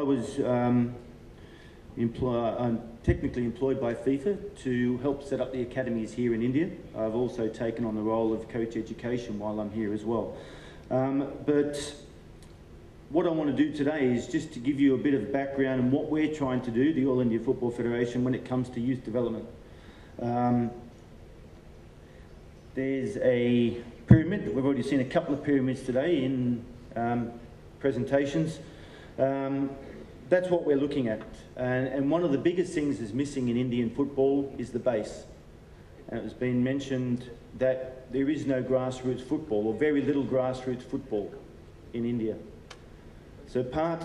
I was technically employed by FIFA to help set up the academies here in India. I've also taken on the role of coach education while I'm here as well. But what I want to do today is just to give you a bit of background on what we're trying to do, the All India Football Federation, when it comes to youth development. There's a pyramid. We've already seen a couple of pyramids today in presentations. That's what we're looking at. And one of the biggest things that's missing in Indian football is the base. And it has been mentioned that there is no grassroots football, or very little grassroots football in India. So part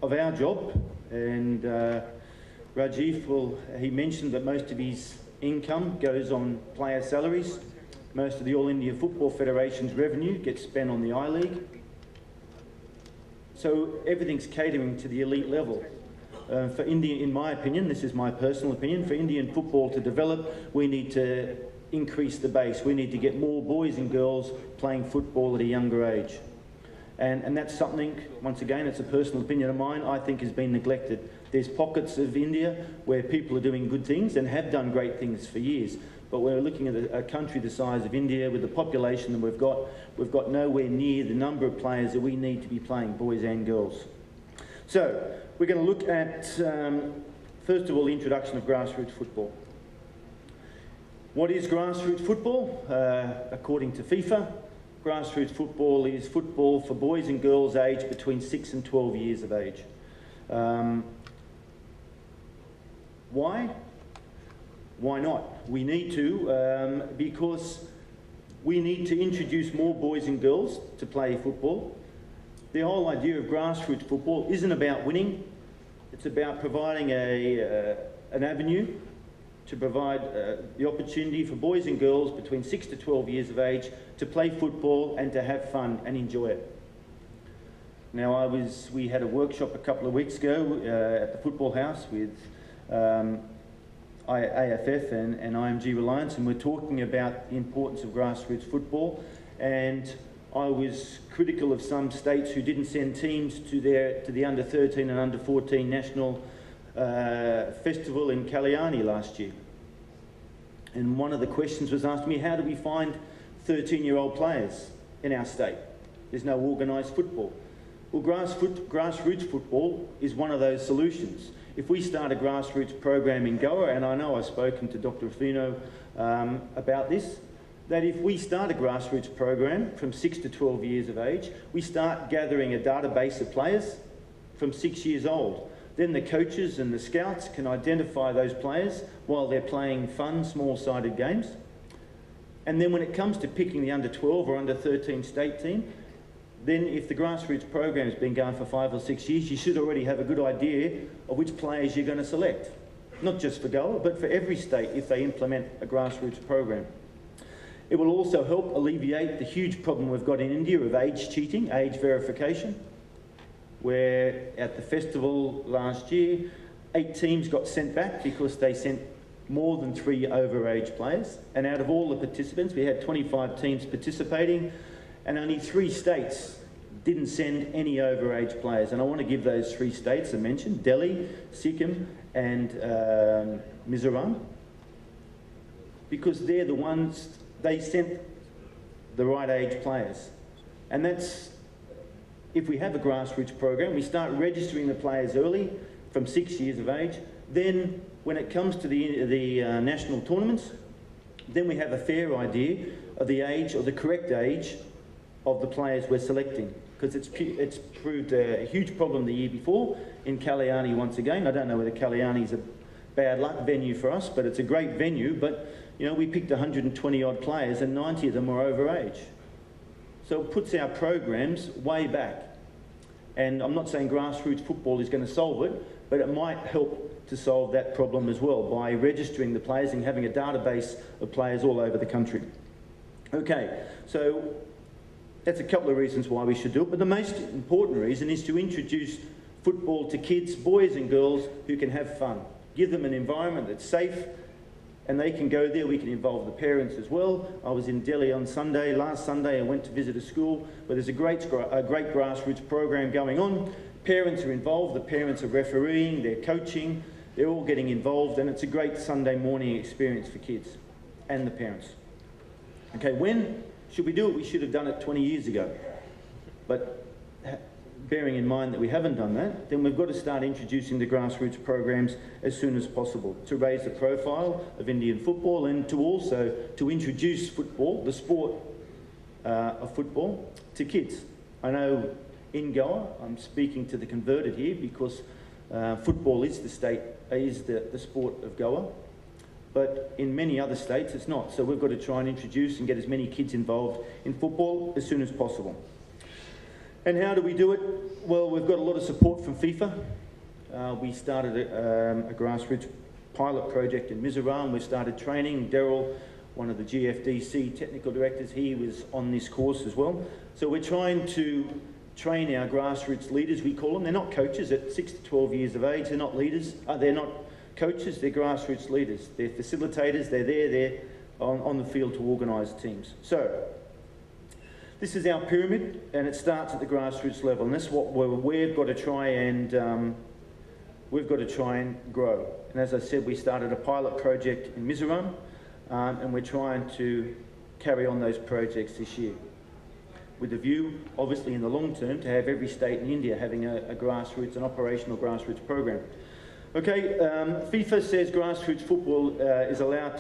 of our job, and Rajiv, he mentioned that most of his income goes on player salaries. Most of the All India Football Federation's revenue gets spent on the I-League. So everything's catering to the elite level. For India, in my opinion, this is my personal opinion, for Indian football to develop, we need to increase the base. We need to get more boys and girls playing football at a younger age. And that's something, once again, it's a personal opinion of mine, I think has been neglected. There's pockets of India where people are doing good things and have done great things for years. But we're looking at a country the size of India with the population that we've got nowhere near the number of players that we need to be playing, boys and girls. So we're going to look at, first of all, the introduction of grassroots football. What is grassroots football? According to FIFA, grassroots football is football for boys and girls aged between 6 and 12 years of age. Why? Why not? We need to, because we need to introduce more boys and girls to play football. The whole idea of grassroots football isn't about winning. It's about providing an avenue to provide the opportunity for boys and girls between 6 to 12 years of age to play football and to have fun and enjoy it. Now, we had a workshop a couple of weeks ago at the Football House with AFF and IMG Reliance, and we're talking about the importance of grassroots football. And I was critical of some states who didn't send teams to the under-13 and under-14 national festival in Kalyani last year. And one of the questions was asked me, how do we find 13-year-old players in our state? There's no organised football. Well, grassroots football is one of those solutions. If we start a grassroots program in Goa, and I know I've spoken to Dr. Rufino about this, that if we start a grassroots program from 6 to 12 years of age, we start gathering a database of players from 6 years old. Then the coaches and the scouts can identify those players while they're playing fun, small-sided games. And then when it comes to picking the under-12 or under-13 state team, then if the grassroots program has been going for 5 or 6 years, you should already have a good idea of which players you're going to select. Not just for Goa, but for every state if they implement a grassroots program. It will also help alleviate the huge problem we've got in India of age cheating, age verification, where at the festival last year, 8 teams got sent back because they sent more than 3 overage players. And out of all the participants, we had 25 teams participating, and only 3 states didn't send any overage players. And I want to give those 3 states I mentioned, Delhi, Sikkim, and Mizoram, because they're the ones, they sent the right age players. And that's, if we have a grassroots program, we start registering the players early, from 6 years of age. Then, when it comes to the national tournaments, then we have a fair idea of the age, or the correct age, of the players we're selecting. Because it's proved a huge problem the year before in Kalyani once again. I don't know whether Kalyani's a bad luck venue for us, but it's a great venue. But, you know, we picked 120 odd players and 90 of them were overage. So it puts our programs way back. And I'm not saying grassroots football is going to solve it, but it might help to solve that problem as well by registering the players and having a database of players all over the country. Okay, so that's a couple of reasons why we should do it, but the most important reason is to introduce football to kids, boys and girls, who can have fun. Give them an environment that's safe, and they can go there. We can involve the parents as well. I was in Delhi on Sunday, last Sunday. I went to visit a school where there's a great grassroots program going on. Parents are involved, the parents are refereeing, they're coaching, they're all getting involved, and it's a great Sunday morning experience for kids and the parents. Okay, when should we do it? We should have done it 20 years ago. But bearing in mind that we haven't done that, then we've got to start introducing the grassroots programs as soon as possible to raise the profile of Indian football and to also to introduce football, the sport of football, to kids. I know in Goa, I'm speaking to the converted here because football is the sport of Goa, but in many other states it's not. So we've got to try and introduce and get as many kids involved in football as soon as possible. And how do we do it? Well, we've got a lot of support from FIFA. We started a grassroots pilot project in Mizoram. We started training. Daryl, one of the GFDC technical directors, he was on this course as well. So we're trying to train our grassroots leaders, we call them. They're not coaches at 6 to 12 years of age. They're not leaders. They're not coaches. They're grassroots leaders. They're facilitators. They're on the field to organise teams. So this is our pyramid, and it starts at the grassroots level, and that's what we've got to try and grow. And as I said, we started a pilot project in Mizoram, and we're trying to carry on those projects this year, with a view, obviously in the long term, to have every state in India having an operational grassroots program. Okay, FIFA says grassroots football is allowed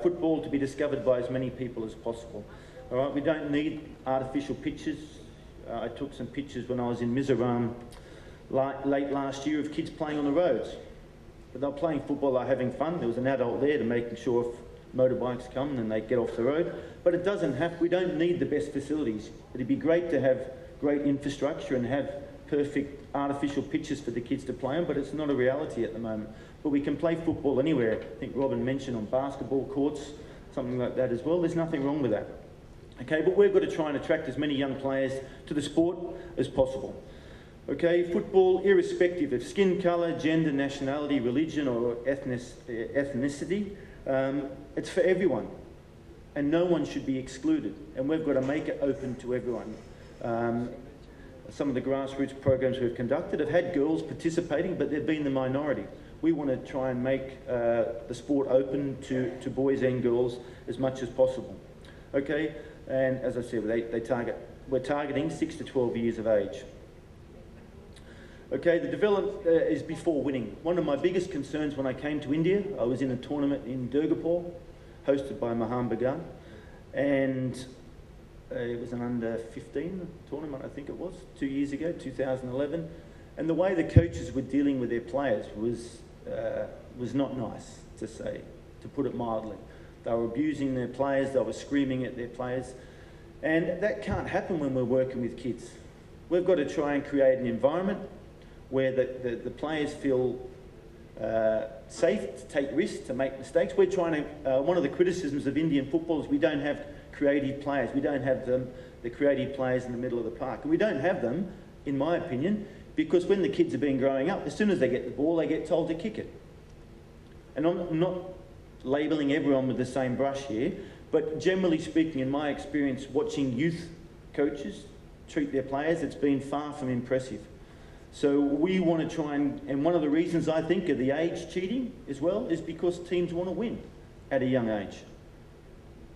football to be discovered by as many people as possible. All right, we don't need artificial pitches. I took some pictures when I was in Mizoram late last year of kids playing on the roads. But they're playing football, they're having fun. There was an adult there to making sure if motorbikes come and they get off the road. But it doesn't have, we don't need the best facilities. It'd be great to have great infrastructure and have perfect artificial pitches for the kids to play on, but it's not a reality at the moment. But we can play football anywhere. I think Robin mentioned on basketball courts, something like that as well. There's nothing wrong with that. Okay, but we've got to try and attract as many young players to the sport as possible. Okay, football, irrespective of skin colour, gender, nationality, religion or ethnicity, it's for everyone. And no one should be excluded. And we've got to make it open to everyone. Some of the grassroots programs we've conducted have had girls participating, but they've been the minority. We want to try and make the sport open to boys and girls as much as possible. Okay, and as I said, we're targeting 6 to 12 years of age. Okay, the development is before winning. One of my biggest concerns when I came to India, I was in a tournament in Durgapur, hosted by Mahan Bagan, and it was an under-15 tournament, I think it was, 2 years ago, 2011. And the way the coaches were dealing with their players was not nice, to put it mildly. They were abusing their players, they were screaming at their players. And that can't happen when we're working with kids. We've got to try and create an environment where the players feel safe to take risks, to make mistakes. We're trying to, one of the criticisms of Indian football is we don't have creative players. We don't have the creative players in the middle of the park. And we don't have them, in my opinion, because when the kids have been growing up, as soon as they get the ball, they get told to kick it. And I'm not labelling everyone with the same brush here, but generally speaking, in my experience, watching youth coaches treat their players, it's been far from impressive. So we want to try and one of the reasons I think of the age cheating as well is because teams want to win at a young age.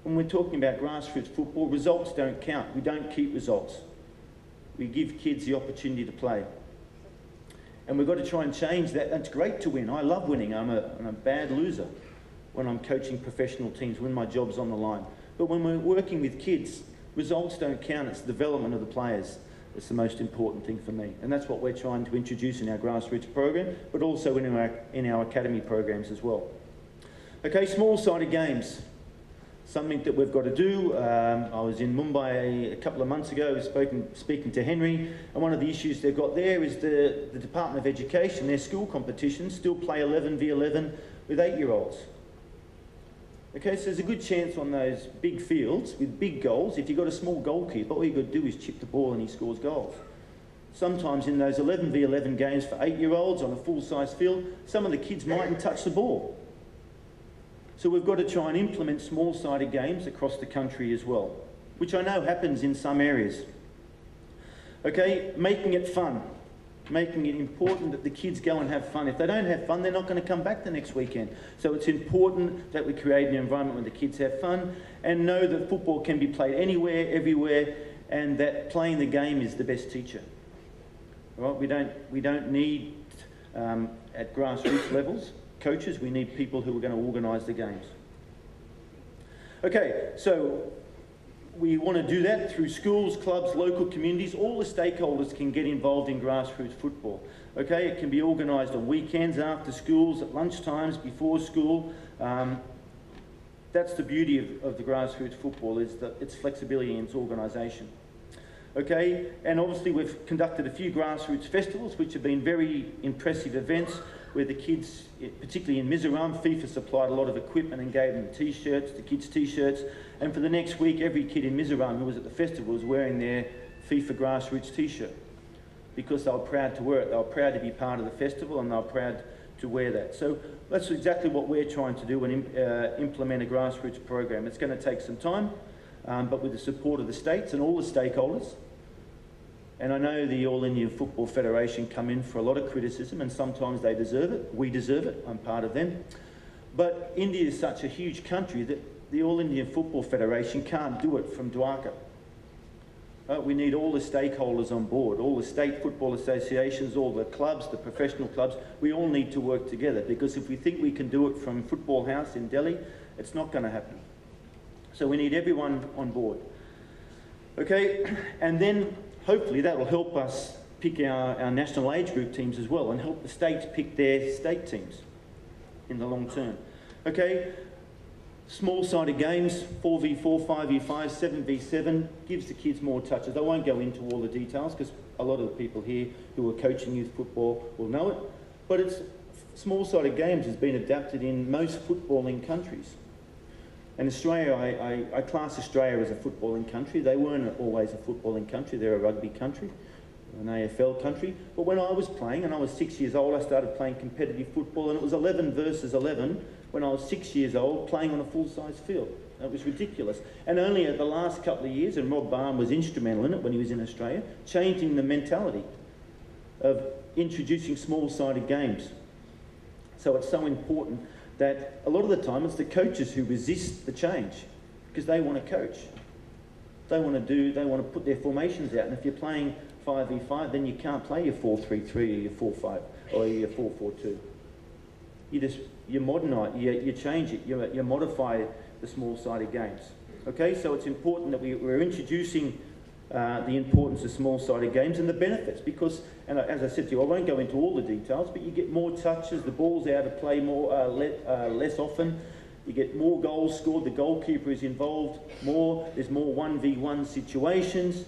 When we're talking about grassroots football, results don't count. We don't keep results. We give kids the opportunity to play. And we've got to try and change that. It's great to win. I love winning. I'm a bad loser when I'm coaching professional teams, when my job's on the line. But when we're working with kids, results don't count. It's the development of the players that's the most important thing for me. And that's what we're trying to introduce in our grassroots program, but also in our academy programs as well. Okay, small-sided games. Something that we've got to do. I was in Mumbai a couple of months ago, speaking to Henry, and one of the issues they've got there is the Department of Education, their school competitions still play 11v11 with 8-year-olds. Okay, so there's a good chance on those big fields with big goals, if you've got a small goalkeeper, all you've got to do is chip the ball and he scores goals. Sometimes in those 11v11 games for 8-year-olds on a full-size field, some of the kids mightn't touch the ball. So we've got to try and implement small-sided games across the country as well, which I know happens in some areas. Okay, making it fun. making it important that the kids go and have fun. If they don't have fun, they're not going to come back the next weekend. So it's important that we create an environment where the kids have fun and know that football can be played anywhere, everywhere, and that playing the game is the best teacher. Right? We don't need, at grassroots levels, coaches. We need people who are going to organise the games. Okay, so we want to do that through schools, clubs, local communities. All the stakeholders can get involved in grassroots football. Okay, it can be organised on weekends, after schools, at lunchtimes, before school. That's the beauty of the grassroots football, is that its flexibility in its organisation. Okay, and obviously we've conducted a few grassroots festivals, which have been very impressive events, where the kids, particularly in Mizoram, FIFA supplied a lot of equipment and gave them t-shirts, the kids' t-shirts, and for the next week, every kid in Mizoram who was at the festival was wearing their FIFA grassroots t-shirt, because they were proud to wear it. They were proud to be part of the festival, and they were proud to wear that. So that's exactly what we're trying to do and implement a grassroots program. It's going to take some time, but with the support of the states and all the stakeholders. And I know the All Indian Football Federation come in for a lot of criticism, and sometimes they deserve it. We deserve it. I'm part of them. But India is such a huge country that the All Indian Football Federation can't do it from Dwarka. We need all the stakeholders on board, all the state football associations, all the clubs, the professional clubs. We all need to work together, because if we think we can do it from Football House in Delhi, it's not going to happen. So we need everyone on board. Okay, and then hopefully that will help us pick our national age group teams as well, and help the states pick their state teams in the long term. Okay, small-sided games, 4v4, 5v5, 7v7, gives the kids more touches. I won't go into all the details, because a lot of the people here who are coaching youth football will know it, but it's small-sided games has been adapted in most footballing countries. And Australia, I class Australia as a footballing country. They weren't always a footballing country. They're a rugby country, an AFL country. But when I was playing, and I was 6 years old, I started playing competitive football, and it was 11 versus 11 when I was 6 years old, playing on a full-size field. It was ridiculous. And only at the last couple of years, and Rob Barham was instrumental in it when he was in Australia, changing the mentality of introducing small-sided games. So it's so important that a lot of the time it's the coaches who resist the change, because they want to coach. They want to put their formations out, and if you're playing 5v5, then you can't play your 4-3-3 or your 4-5 or your 4-4-2. You modernise, you change it, you modify the small-sided games. Okay, so it's important that we're introducing the importance of small-sided games and the benefits, because, and as I said to you, I won't go into all the details, but you get more touches, the ball's out of play less often, you get more goals scored, the goalkeeper is involved more, there's more 1v1 situations.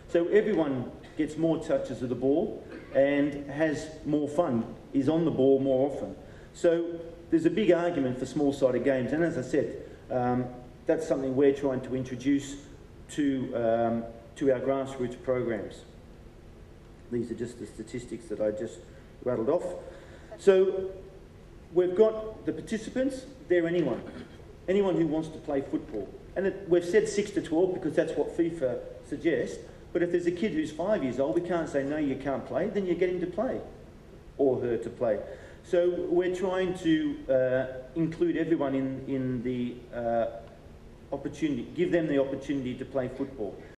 So everyone gets more touches of the ball and has more fun, is on the ball more often. So there's a big argument for small-sided games, and as I said, that's something we're trying to introduce to our grassroots programs. These are just the statistics that I just rattled off. So we've got the participants, they're anyone who wants to play football. And we've said 6 to 12 because that's what FIFA suggests, but if there's a kid who's 5 years old, we can't say, no, you can't play, then you get him to play, or her to play. So we're trying to include everyone in the opportunity, give them the opportunity to play football.